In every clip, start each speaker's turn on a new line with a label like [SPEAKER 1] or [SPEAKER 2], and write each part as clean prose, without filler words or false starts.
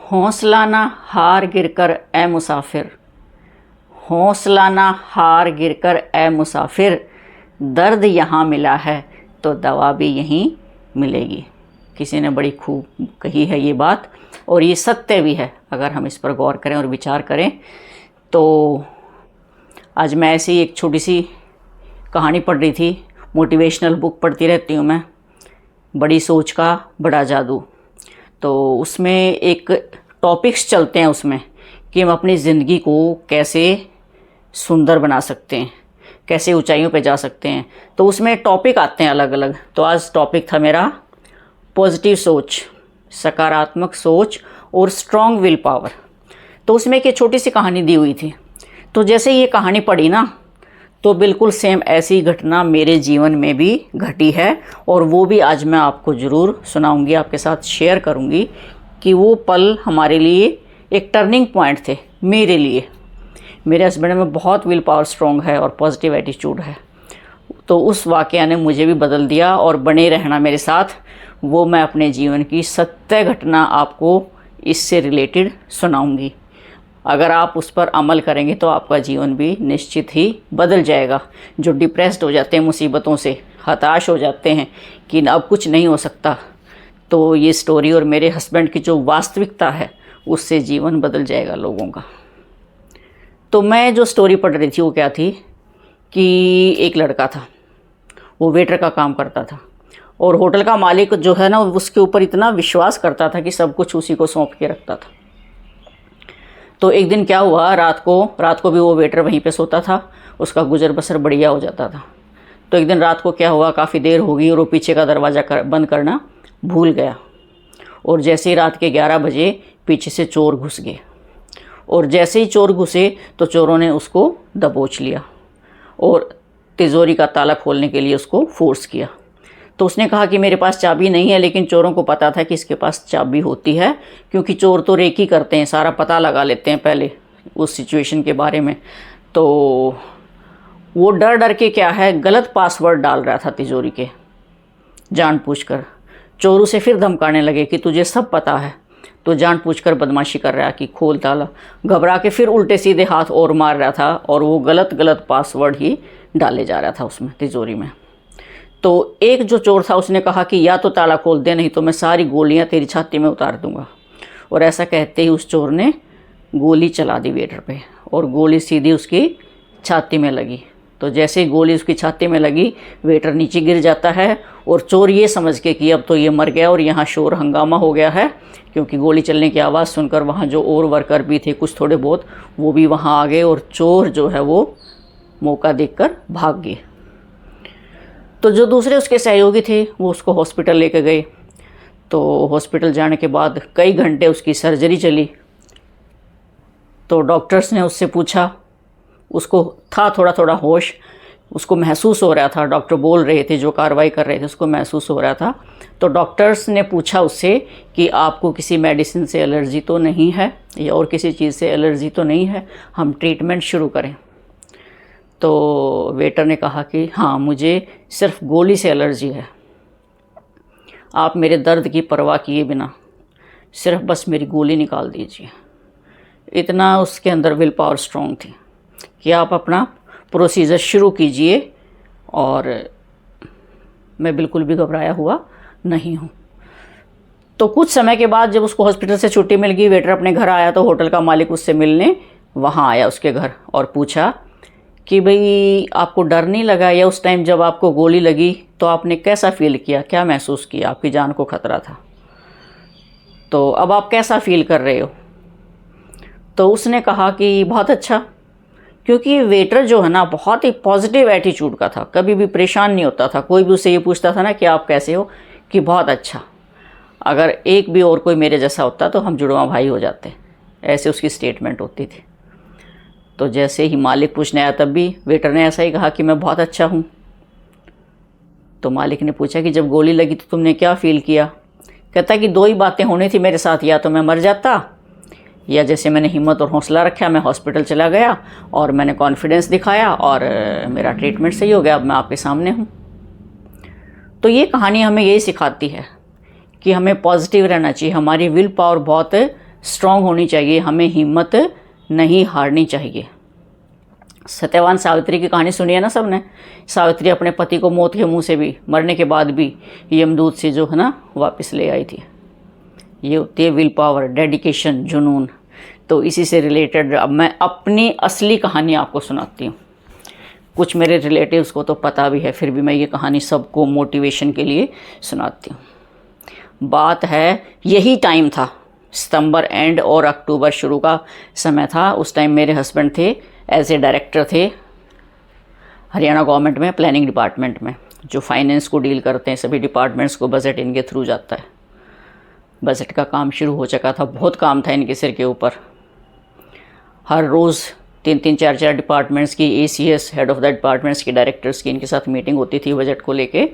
[SPEAKER 1] हौसला ना हार गिरकर ए मुसाफिर, हौसला ना हार गिरकर ए मुसाफिर, दर्द यहाँ मिला है तो दवा भी यहीं मिलेगी। किसी ने बड़ी खूब कही है ये बात, और ये सत्य भी है अगर हम इस पर गौर करें और विचार करें। तो आज मैं ऐसी एक छोटी सी कहानी पढ़ रही थी, मोटिवेशनल बुक पढ़ती रहती हूँ मैं, बड़ी सोच का बड़ा जादू। तो उसमें एक टॉपिक्स चलते हैं उसमें कि हम अपनी ज़िंदगी को कैसे सुंदर बना सकते हैं, कैसे ऊंचाइयों पे जा सकते हैं। तो उसमें टॉपिक आते हैं अलग अलग। तो आज टॉपिक था मेरा पॉजिटिव सोच, सकारात्मक सोच और स्ट्रॉन्ग विल पावर। तो उसमें एक छोटी सी कहानी दी हुई थी। तो जैसे ये कहानी पढ़ी ना, तो बिल्कुल सेम ऐसी घटना मेरे जीवन में भी घटी है, और वो भी आज मैं आपको ज़रूर सुनाऊंगी, आपके साथ शेयर करूंगी कि वो पल हमारे लिए एक टर्निंग पॉइंट थे। मेरे लिए, मेरे हस्बैंड में बहुत विल पावर स्ट्रॉन्ग है और पॉजिटिव एटीट्यूड है। तो उस वाक़या ने मुझे भी बदल दिया, और बने रहना मेरे साथ। वो मैं अपने जीवन की सत्य घटना आपको इससे रिलेटेड सुनाऊंगी। अगर आप उस पर अमल करेंगे तो आपका जीवन भी निश्चित ही बदल जाएगा। जो डिप्रेस्ड हो जाते हैं मुसीबतों से, हताश हो जाते हैं कि अब कुछ नहीं हो सकता, तो ये स्टोरी और मेरे हस्बैंड की जो वास्तविकता है उससे जीवन बदल जाएगा लोगों का। तो मैं जो स्टोरी पढ़ रही थी वो क्या थी कि एक लड़का था, वो वेटर का काम करता था, और होटल का मालिक जो है ना, उसके ऊपर इतना विश्वास करता था कि सब कुछ उसी को सौंप के रखता था। तो एक दिन क्या हुआ, रात को भी वो वेटर वहीं पे सोता था, उसका गुजर बसर बढ़िया हो जाता था। तो एक दिन रात को क्या हुआ, काफ़ी देर हो गई और वो पीछे का दरवाज़ा बंद करना भूल गया, और जैसे ही रात के 11 बजे पीछे से चोर घुस गए, और जैसे ही चोर घुसे तो चोरों ने उसको दबोच लिया और तिजोरी का ताला खोलने के लिए उसको फोर्स किया। तो उसने कहा कि मेरे पास चाबी नहीं है, लेकिन चोरों को पता था कि इसके पास चाबी होती है, क्योंकि चोर तो रेकी करते हैं, सारा पता लगा लेते हैं पहले उस सिचुएशन के बारे में। तो वो डर डर के क्या है, गलत पासवर्ड डाल रहा था तिजोरी के, जानबूझकर। चोर उसे फिर धमकाने लगे कि तुझे सब पता है, तो जानबूझकर बदमाशी कर रहा है कि खोल ताला। घबरा के फिर उल्टे सीधे हाथ और मार रहा था, और वो गलत पासवर्ड ही डाले जा रहा था उसमें, तिजोरी में। तो एक जो चोर था उसने कहा कि या तो ताला खोल दे, नहीं तो मैं सारी गोलियां तेरी छाती में उतार दूंगा। और ऐसा कहते ही उस चोर ने गोली चला दी वेटर पे, और गोली सीधी उसकी छाती में लगी। तो जैसे ही गोली उसकी छाती में लगी, वेटर नीचे गिर जाता है, और चोर ये समझ के कि अब तो ये मर गया, और यहाँ शोर हंगामा हो गया है, क्योंकि गोली चलने की आवाज़ सुनकर वहाँ जो और वर्कर भी थे कुछ थोड़े बहुत, वो भी वहाँ आ गए, और चोर जो है वो मौका देखकर भाग गए। तो जो दूसरे उसके सहयोगी थे वो उसको हॉस्पिटल लेके गए। तो हॉस्पिटल जाने के बाद कई घंटे उसकी सर्जरी चली। तो डॉक्टर्स ने उससे पूछा, उसको था थोड़ा होश, उसको महसूस हो रहा था, डॉक्टर बोल रहे थे, जो कार्रवाई कर रहे थे उसको महसूस हो रहा था। तो डॉक्टर्स ने पूछा उससे कि आपको किसी मेडिसिन से एलर्जी तो नहीं है, या और किसी चीज़ से एलर्जी तो नहीं है, हम ट्रीटमेंट शुरू करें। तो वेटर ने कहा कि हाँ, मुझे सिर्फ गोली से एलर्जी है। आप मेरे दर्द की परवाह किए बिना सिर्फ बस मेरी गोली निकाल दीजिए। इतना उसके अंदर विल पावर स्ट्रॉन्ग थी कि आप अपना प्रोसीजर शुरू कीजिए, और मैं बिल्कुल भी घबराया हुआ नहीं हूँ। तो कुछ समय के बाद जब उसको हॉस्पिटल से छुट्टी मिल गई, वेटर अपने घर आया, तो होटल का मालिक उससे मिलने वहाँ आया उसके घर, और पूछा कि भाई आपको डर नहीं लगा, या उस टाइम जब आपको गोली लगी तो आपने कैसा फील किया, क्या महसूस किया, आपकी जान को खतरा था, तो अब आप कैसा फील कर रहे हो। तो उसने कहा कि बहुत अच्छा, क्योंकि वेटर जो है ना बहुत ही पॉजिटिव एटीट्यूड का था, कभी भी परेशान नहीं होता था। कोई भी उससे ये पूछता था ना कि आप कैसे हो, कि बहुत अच्छा, अगर एक भी और कोई मेरे जैसा होता तो हम जुड़वा भाई हो जाते, ऐसे उसकी स्टेटमेंट होती थी। तो जैसे ही मालिक पूछने आया तब भी वेटर ने ऐसा ही कहा कि मैं बहुत अच्छा हूँ। तो मालिक ने पूछा कि जब गोली लगी तो तुमने क्या फ़ील किया। कहता कि दो ही बातें होनी थी मेरे साथ, या तो मैं मर जाता, या जैसे मैंने हिम्मत और हौसला रखा, मैं हॉस्पिटल चला गया और मैंने कॉन्फिडेंस दिखाया और मेरा ट्रीटमेंट सही हो गया, अब मैं आपके सामने हूँ। तो ये कहानी हमें यही सिखाती है कि हमें पॉजिटिव रहना चाहिए। हमारी विल पावर बहुत स्ट्रांग होनी चाहिए, हमें हिम्मत नहीं हारनी चाहिए। सत्यवान सावित्री की कहानी सुनी है ना सबने। सावित्री अपने पति को मौत के मुंह से भी, मरने के बाद भी यमदूत से जो है ना वापस ले आई थी। ये होती है विल पावर, डेडिकेशन, जुनून। तो इसी से रिलेटेड अब मैं अपनी असली कहानी आपको सुनाती हूँ। कुछ मेरे रिलेटिव्स को तो पता भी है, फिर भी मैं ये कहानी सबको मोटिवेशन के लिए सुनाती हूँ। बात है, यही टाइम था, सितंबर एंड और अक्टूबर शुरू का समय था। उस टाइम मेरे हस्बैंड थे एज ए डायरेक्टर थे हरियाणा गवर्नमेंट में, प्लानिंग डिपार्टमेंट में, जो फाइनेंस को डील करते हैं सभी डिपार्टमेंट्स को, बजट इनके थ्रू जाता है। बजट का काम शुरू हो चुका था, बहुत काम था इनके सिर के ऊपर। हर रोज़ 3-3, 4-4 डिपार्टमेंट्स की, ACS head of the departments की, डायरेक्टर्स की इनके साथ मीटिंग होती थी बजट को लेके।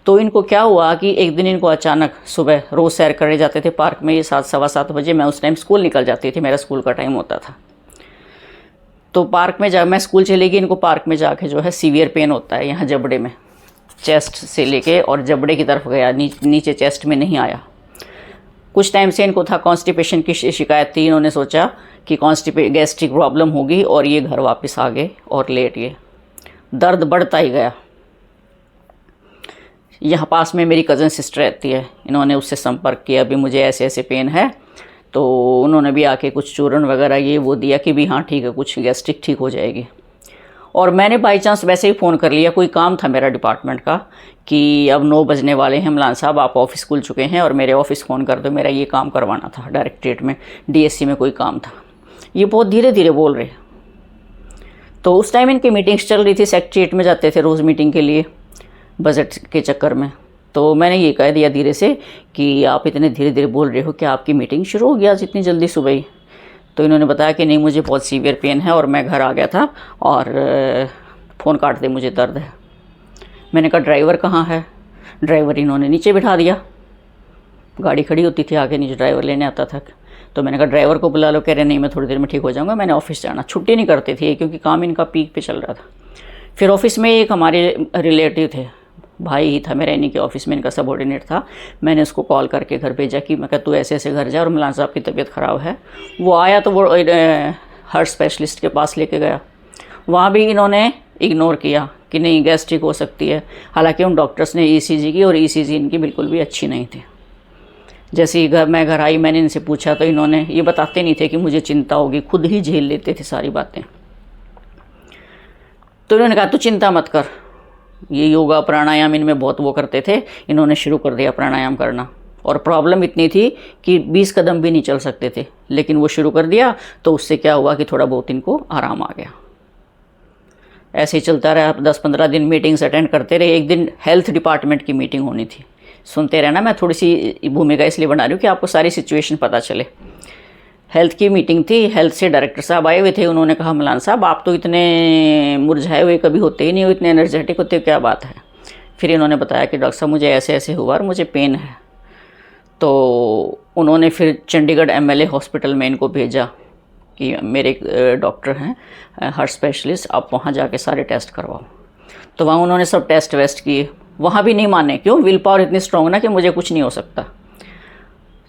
[SPEAKER 1] तो इनको क्या हुआ कि एक दिन इनको अचानक सुबह रोज़ सैर करने जाते थे पार्क में, ये 7, सवा 7 बजे, मैं उस टाइम स्कूल निकल जाती थी, मेरा स्कूल का टाइम होता था। तो पार्क में मैं स्कूल चली गई, इनको पार्क में जाके जो है सीवियर पेन होता है यहाँ जबड़े में, चेस्ट से लेके और जबड़े की तरफ गया, नीचे चेस्ट में नहीं आया। कुछ टाइम से इनको था, कॉन्स्टिपेशन की शिकायत थी। इन्होंने सोचा कि गैस्ट्रिक प्रॉब्लम होगी और ये घर वापस आ गए और लेट गए। दर्द बढ़ता ही गया। यहाँ पास में मेरी कज़न सिस्टर रहती है, इन्होंने उससे संपर्क किया, अभी मुझे ऐसे ऐसे पेन है। तो उन्होंने भी आके कुछ चूरन वगैरह ये वो दिया कि भी हाँ ठीक है, कुछ गैस्ट्रिक ठीक हो जाएगी। और मैंने बाई चांस वैसे ही फ़ोन कर लिया, कोई काम था मेरा डिपार्टमेंट का कि अब 9 बजने वाले हैं, मलान साहब आप ऑफ़िस खुल चुके हैं और मेरे ऑफ़िस फ़ोन कर दो, मेरा ये काम करवाना था, डायरेक्टरेट में DSC में कोई काम था। ये बहुत धीरे धीरे बोल रहे। तो उस टाइम इनकी मीटिंग्स चल रही थी, सेक्रेटरीट में जाते थे रोज़ मीटिंग के लिए बजट के चक्कर में। तो मैंने ये कह दिया धीरे से कि आप इतने धीरे धीरे बोल रहे हो, क्या आपकी मीटिंग शुरू हो गया आज इतनी जल्दी सुबह ही? तो इन्होंने बताया कि नहीं, मुझे बहुत सीवियर पेन है और मैं घर आ गया था और फ़ोन काट दे, मुझे दर्द है। मैंने कहा ड्राइवर कहाँ है? ड्राइवर इन्होंने नीचे बिठा दिया, गाड़ी खड़ी होती थी आगे, नीचे ड्राइवर लेने आता था। तो मैंने कहा ड्राइवर को बुला लो, कह रहे नहीं मैं थोड़ी देर में ठीक हो जाऊँगा, मैंने ऑफिस जाना। छुट्टी नहीं करते थे क्योंकि काम इनका पीक पे चल रहा था। फिर ऑफिस में एक हमारे रिलेटिव थे, भाई ही था मेरा, इन्हीं के ऑफिस में इनका सबॉर्डिनेट था। मैंने उसको कॉल करके घर भेजा कि मैं कहा तू ऐसे ऐसे घर जा और मलान साहब की तबीयत ख़राब है। वो आया तो वो हार्ट स्पेशलिस्ट के पास लेके गया। वहाँ भी इन्होंने इग्नोर किया कि नहीं गैस्ट्रिक हो सकती है। हालांकि उन डॉक्टर्स ने ECG की और ECG इनकी बिल्कुल भी अच्छी नहीं थी। जैसे ही मैं घर आई, मैंने इनसे पूछा तो इन्होंने ये बताते नहीं थे कि मुझे चिंता होगी, खुद ही झेल लेते थे सारी बातें। तो इन्होंने कहा तू चिंता मत कर, ये योगा प्राणायाम इनमें बहुत वो करते थे, इन्होंने शुरू कर दिया प्राणायाम करना। और प्रॉब्लम इतनी थी कि 20 कदम भी नहीं चल सकते थे, लेकिन वो शुरू कर दिया तो उससे क्या हुआ कि थोड़ा बहुत इनको आराम आ गया। ऐसे ही चलता रहा, 10-15 दिन मीटिंग्स अटेंड करते रहे। एक दिन हेल्थ डिपार्टमेंट की मीटिंग होनी थी, सुनते रहना, मैं थोड़ी सी भूमिका इसलिए बना रही हूँ कि आपको सारी सिचुएशन पता चले। हेल्थ की मीटिंग थी, हेल्थ से डायरेक्टर साहब आए हुए थे। उन्होंने कहा मलान साहब आप तो इतने मुरझाए हुए कभी होते ही नहीं हो, इतने एनर्जेटिक होते हो, क्या बात है? फिर इन्होंने बताया कि डॉक्टर साहब मुझे ऐसे ऐसे हुआ और मुझे पेन है। तो उन्होंने फिर चंडीगढ़ MLA हॉस्पिटल में इनको भेजा कि मेरे एक डॉक्टर हैं हार्ट स्पेशलिस्ट, आप वहाँ जाके सारे टेस्ट करवाओ। तो वहाँ उन्होंने सब टेस्ट वेस्ट किए, वहाँ भी नहीं माने। क्यों? विल पावर इतनी स्ट्रॉन्ग ना कि मुझे कुछ नहीं हो सकता।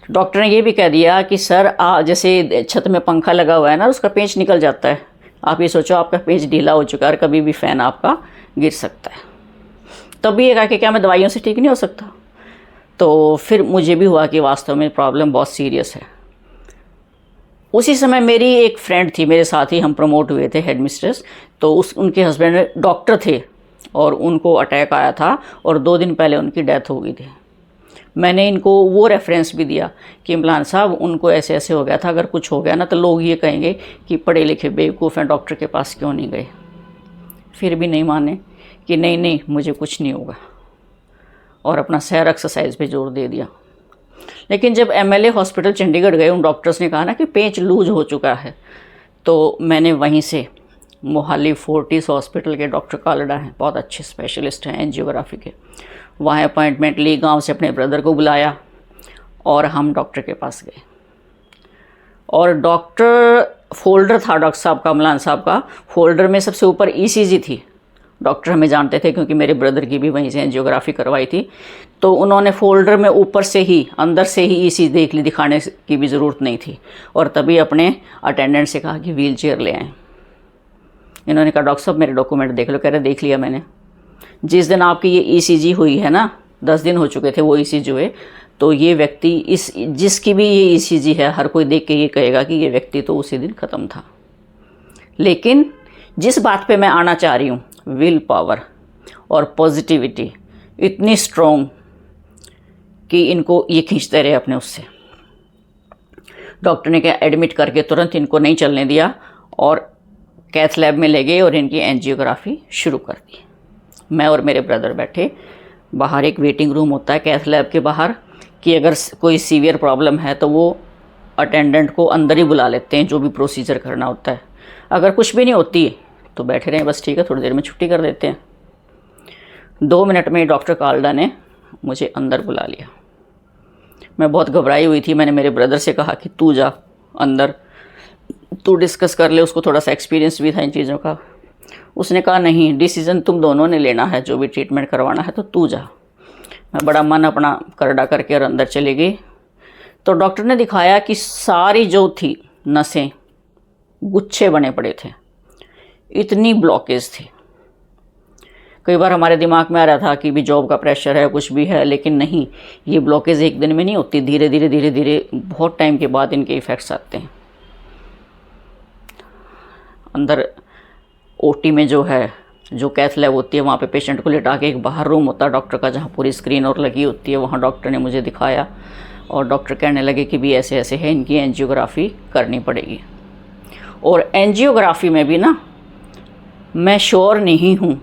[SPEAKER 1] डॉक्टर ने ये भी कह दिया कि सर जैसे छत में पंखा लगा हुआ है ना, उसका पेंच निकल जाता है, आप ये सोचो आपका पेंच ढीला हो चुका है और कभी भी फ़ैन आपका गिर सकता है। तब भी ये कहा कि क्या मैं दवाइयों से ठीक नहीं हो सकता? तो फिर मुझे भी हुआ कि वास्तव में प्रॉब्लम बहुत सीरियस है। उसी समय मेरी एक फ्रेंड थी, मेरे साथ ही हम प्रमोट हुए थे हेड मिस्ट्रेस। तो उनके हस्बैंड डॉक्टर थे और उनको अटैक आया था और 2 दिन पहले उनकी डेथ हो गई थी। मैंने इनको वो रेफरेंस भी दिया कि इमरान साहब उनको ऐसे ऐसे हो गया था, अगर कुछ हो गया ना तो लोग ये कहेंगे कि पढ़े लिखे बेवकूफ़ हैं, डॉक्टर के पास क्यों नहीं गए। फिर भी नहीं माने कि नहीं नहीं मुझे कुछ नहीं होगा, और अपना सैर एक्सरसाइज पे जोर दे दिया। लेकिन जब MLA हॉस्पिटल चंडीगढ़ गए, उन डॉक्टर्स ने कहा ना कि पेंच लूज हो चुका है, तो मैंने वहीं से मोहाली फोर्टिस हॉस्पिटल के डॉक्टर कालड़ा हैं, बहुत अच्छे स्पेशलिस्ट हैं एंजियोग्राफी के, वहाँ अपॉइंटमेंट ली, गांव से अपने ब्रदर को बुलाया और हम डॉक्टर के पास गए। और डॉक्टर फोल्डर था डॉक्टर साहब का, मलान साहब का, फोल्डर में सबसे ऊपर ECG थी डॉक्टर हमें जानते थे क्योंकि मेरे ब्रदर की भी वहीं से एंजियोग्राफी करवाई थी। तो उन्होंने फोल्डर में ऊपर से ही, अंदर से ही ईसी देख ली, दिखाने की भी ज़रूरत नहीं थी। और तभी अपने अटेंडेंट से कहा कि व्हील चेयर ले आएँ। इन्होंने कहा डॉक्टर साहब मेरे डॉक्यूमेंट देख लो। कह रहे देख लिया मैंने। जिस दिन आपकी ये ईसीजी हुई है ना, 10 दिन हो चुके थे वो ईसीजी हुए, तो ये व्यक्ति जिसकी भी ये ईसीजी है, हर कोई देख के ये कहेगा कि ये व्यक्ति तो उसी दिन ख़त्म था। लेकिन जिस बात पे मैं आना चाह रही हूँ, विल पावर और पॉजिटिविटी इतनी स्ट्रॉन्ग कि इनको ये खींचते रहे अपने उससे। डॉक्टर ने क्या एडमिट करके तुरंत इनको नहीं चलने दिया और कैथ लैब में ले गए और इनकी एंजियोग्राफी शुरू कर दी। मैं और मेरे ब्रदर बैठे बाहर, एक वेटिंग रूम होता है कैथ लैब के बाहर, कि अगर कोई सीवियर प्रॉब्लम है तो वो अटेंडेंट को अंदर ही बुला लेते हैं जो भी प्रोसीजर करना होता है। अगर कुछ भी नहीं होती तो बैठे रहें, बस ठीक है, थोड़ी देर में छुट्टी कर देते हैं। 2 मिनट में डॉक्टर काल्डा ने मुझे अंदर बुला लिया। मैं बहुत घबराई हुई थी। मैंने मेरे ब्रदर से कहा कि तू जा अंदर, तू डिस्कस कर ले, उसको थोड़ा सा एक्सपीरियंस भी था इन चीज़ों का। उसने कहा नहीं, डिसीज़न तुम दोनों ने लेना है, जो भी ट्रीटमेंट करवाना है तो तू जा। मैं बड़ा मन अपना करड़ा करके और अंदर चली गई। तो डॉक्टर ने दिखाया कि सारी जो थी नसें, गुच्छे बने पड़े थे, इतनी ब्लॉकेज थी। कई बार हमारे दिमाग में आ रहा था कि भी जॉब का प्रेशर है, कुछ भी है, लेकिन नहीं, ये ब्लॉकेज एक दिन में नहीं होती, धीरे धीरे धीरे धीरे बहुत टाइम के बाद इनके इफ़ेक्ट्स आते हैं। अंदर ओटी में जो है, जो कैथ लैब होती है, वहाँ पे पेशेंट को लिटा के एक बाहर रूम होता है डॉक्टर का, जहाँ पूरी स्क्रीन और लगी होती है। वहाँ डॉक्टर ने मुझे दिखाया और डॉक्टर कहने लगे कि भी ऐसे ऐसे है, इनकी एंजियोग्राफी करनी पड़ेगी। और एंजियोग्राफी में भी ना मैं श्योर नहीं हूँ,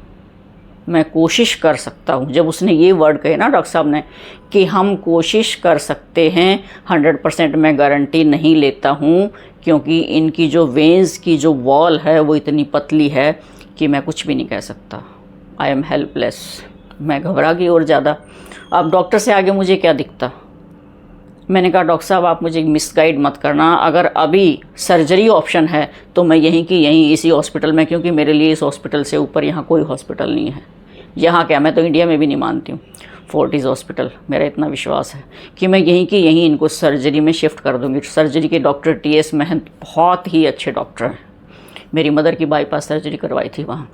[SPEAKER 1] मैं कोशिश कर सकता हूँ। जब उसने ये वर्ड कहे ना डॉक्टर साहब ने कि हम कोशिश कर सकते हैं, 100% मैं गारंटी नहीं लेता हूँ, क्योंकि इनकी जो वेंस की जो वॉल है वो इतनी पतली है कि मैं कुछ भी नहीं कह सकता। I am helpless. मैं घबरा गई और ज़्यादा। अब डॉक्टर से आगे मुझे क्या दिखता। मैंने कहा डॉक्टर साहब आप मुझे मिसगाइड मत करना, अगर अभी सर्जरी ऑप्शन है तो मैं यहीं की यहीं इसी हॉस्पिटल में, क्योंकि मेरे लिए इस हॉस्पिटल से ऊपर यहाँ कोई हॉस्पिटल नहीं है। यहाँ क्या, मैं तो इंडिया में भी नहीं मानती हूँ, फोर्टिस हॉस्पिटल, मेरा इतना विश्वास है कि मैं यहीं की यहीं इनको सर्जरी में शिफ्ट कर दूँगी। सर्जरी के डॉक्टर TS महंत बहुत ही अच्छे डॉक्टर हैं। मेरी मदर की बाईपास सर्जरी करवाई थी वहाँ।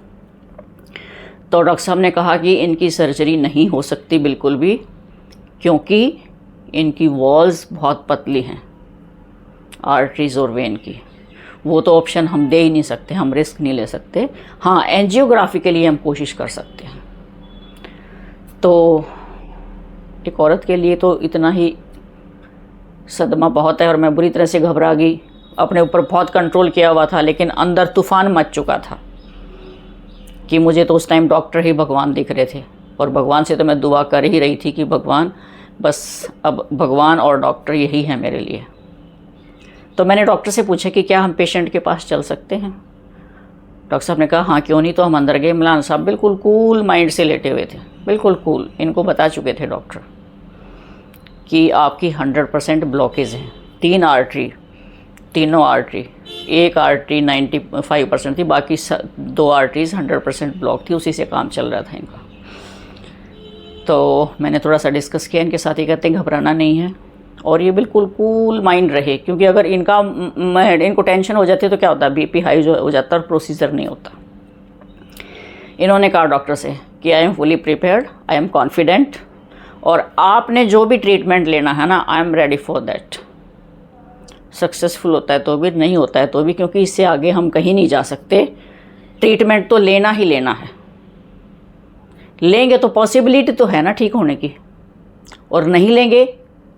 [SPEAKER 1] तो डॉक्टर साहब ने कहा कि इनकी सर्जरी नहीं हो सकती बिल्कुल भी, क्योंकि इनकी वॉल्स बहुत पतली हैं, आर्टरीज और वेन की। वो तो ऑप्शन हम दे ही नहीं सकते, हम रिस्क नहीं ले सकते। हाँ, एंजियोग्राफी के लिए हम कोशिश कर सकते हैं। तो एक औरत के लिए तो इतना ही सदमा बहुत है। और मैं बुरी तरह से घबरा गई। अपने ऊपर बहुत कंट्रोल किया हुआ था, लेकिन अंदर तूफ़ान मच चुका था कि मुझे तो उस टाइम डॉक्टर ही भगवान दिख रहे थे। और भगवान से तो मैं दुआ कर ही रही थी कि भगवान, बस अब भगवान और डॉक्टर यही है मेरे लिए। तो मैंने डॉक्टर से पूछा कि क्या हम पेशेंट के पास चल सकते हैं। डॉक्टर साहब ने कहा हाँ क्यों नहीं। तो हम अंदर गए। मलान साहब बिल्कुल कूल माइंड से लेटे हुए थे, बिल्कुल कूल। इनको बता चुके थे डॉक्टर कि आपकी 100% ब्लॉकेज है। 3 आर्टरी, तीनों आर्टरी, एक आर्टरी 95% थी, बाकी 2 आर्टरीज 100% ब्लॉक थी। उसी से काम चल रहा था इनका। तो मैंने थोड़ा सा डिस्कस किया इनके साथ। ही कहते हैं घबराना नहीं है और ये बिल्कुल कूल माइंड रहे, क्योंकि अगर इनको टेंशन हो जाती है तो क्या होता है, BP हाई जो हो जाता है और प्रोसीजर नहीं होता। इन्होंने कहा डॉक्टर से कि I am fully prepared, I am confident, और आपने जो भी ट्रीटमेंट लेना है ना, I am ready for that. Successful होता है तो भी, नहीं होता है तो भी, क्योंकि इससे आगे हम कहीं नहीं जा सकते। ट्रीटमेंट तो लेना ही लेना है। लेंगे तो पॉसिबिलिटी तो है ना ठीक होने की, और नहीं लेंगे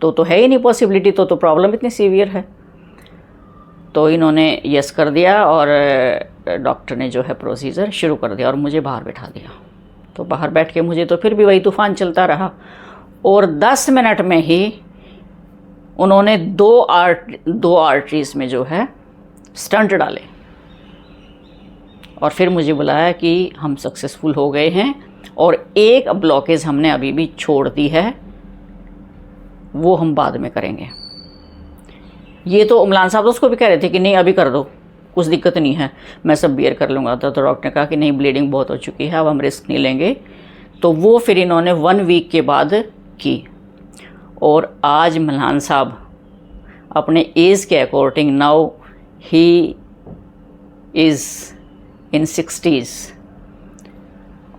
[SPEAKER 1] तो है ही नहीं पॉसिबिलिटी। तो प्रॉब्लम इतनी सीवियर है। तो इन्होंने यस कर दिया और डॉक्टर ने जो है प्रोसीजर शुरू कर दिया और मुझे बाहर बैठा दिया। तो बाहर बैठ के मुझे तो फिर भी वही तूफ़ान चलता रहा। और 10 मिनट में ही उन्होंने 2 आर्टरीज़ में जो है स्टंट डाले और फिर मुझे बुलाया कि हम सक्सेसफुल हो गए हैं और एक ब्लॉकेज हमने अभी भी छोड़ दी है, वो हम बाद में करेंगे। ये तो उमलान साहब तो उसको भी कह रहे थे कि नहीं अभी कर दो, कुछ दिक्कत नहीं है, मैं सब बियर कर लूँगा। तो डॉक्टर ने कहा कि नहीं, ब्लीडिंग बहुत हो चुकी है, अब हम रिस्क नहीं लेंगे। तो वो फिर इन्होंने 1 वीक के बाद की। और आज मल्हान साहब अपने एज के according now he is in 60s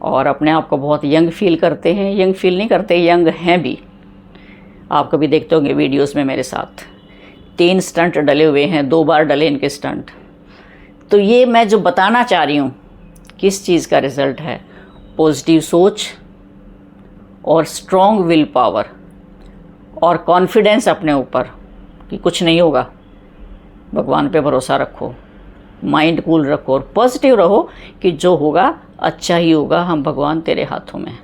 [SPEAKER 1] और अपने आप को बहुत यंग फील करते हैं। यंग फील नहीं करते, यंग हैं भी। आप कभी देखते होंगे वीडियोस में मेरे साथ 3 स्टंट डले हुए हैं, 2 बार डले इनके स्टंट। तो ये मैं जो बताना चाह रही हूँ किस चीज़ का रिज़ल्ट है, पॉजिटिव सोच और स्ट्रॉन्ग विल पावर और कॉन्फिडेंस अपने ऊपर कि कुछ नहीं होगा। भगवान पे भरोसा रखो, माइंड कूल रखो और पॉजिटिव रहो कि जो होगा अच्छा ही होगा, हम भगवान तेरे हाथों में।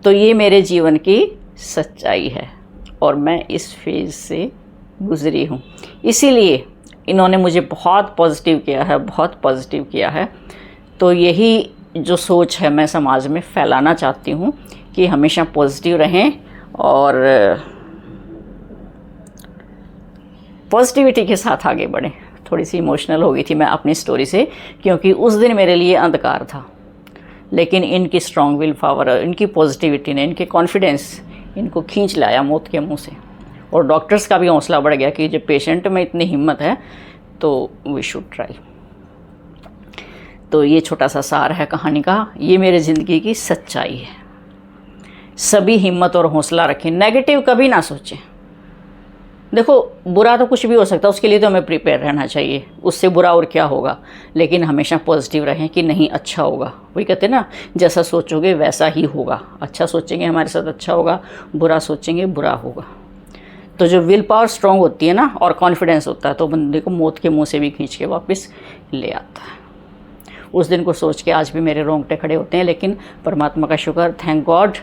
[SPEAKER 1] तो ये मेरे जीवन की सच्चाई है और मैं इस फेज़ से गुज़री हूँ। इसीलिए इन्होंने मुझे बहुत पॉजिटिव किया है, बहुत पॉजिटिव किया है। तो यही जो सोच है मैं समाज में फैलाना चाहती हूँ कि हमेशा पॉजिटिव रहें और पॉजिटिविटी के साथ आगे बढ़ें। थोड़ी सी इमोशनल हो गई थी मैं अपनी स्टोरी से, क्योंकि उस दिन मेरे लिए अंधकार था, लेकिन इनकी स्ट्रॉन्ग विल पावर, इनकी पॉजिटिविटी ने, इनके कॉन्फिडेंस इनको खींच लाया मौत के मुंह से। और डॉक्टर्स का भी हौसला बढ़ गया कि जब पेशेंट में इतनी हिम्मत है तो वी शुड ट्राई। तो ये छोटा सा सार है कहानी का, ये मेरे ज़िंदगी की सच्चाई है। सभी हिम्मत और हौसला रखें, नेगेटिव कभी ना सोचें। देखो बुरा तो कुछ भी हो सकता है, उसके लिए तो हमें प्रिपेयर रहना चाहिए, उससे बुरा और क्या होगा। लेकिन हमेशा पॉजिटिव रहें कि नहीं अच्छा होगा। वही कहते हैं ना, जैसा सोचोगे वैसा ही होगा। अच्छा सोचेंगे हमारे साथ अच्छा होगा, बुरा सोचेंगे बुरा होगा। तो जो विल पावर स्ट्रॉन्ग होती है ना और कॉन्फिडेंस होता है, तो बंदे को मौत के मुंह से भी खींच के वापस ले आता है। उस दिन को सोच के आज भी मेरे रोंगटे खड़े होते हैं। लेकिन परमात्मा का शुक्र, थैंक गॉड,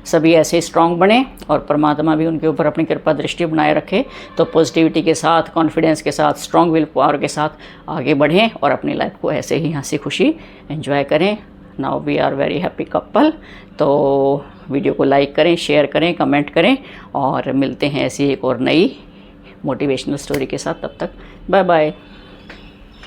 [SPEAKER 1] सभी ऐसे स्ट्रांग बने और परमात्मा भी उनके ऊपर अपनी कृपा दृष्टि बनाए रखे। तो पॉजिटिविटी के साथ, कॉन्फिडेंस के साथ, स्ट्रांग विल पावर के साथ आगे बढ़ें और अपनी लाइफ को ऐसे ही हंसी खुशी एंजॉय करें। Now we are very happy couple. तो वीडियो को लाइक करें, शेयर करें, कमेंट करें और मिलते हैं ऐसी एक और नई मोटिवेशनल स्टोरी के साथ। तब तक बाय बाय।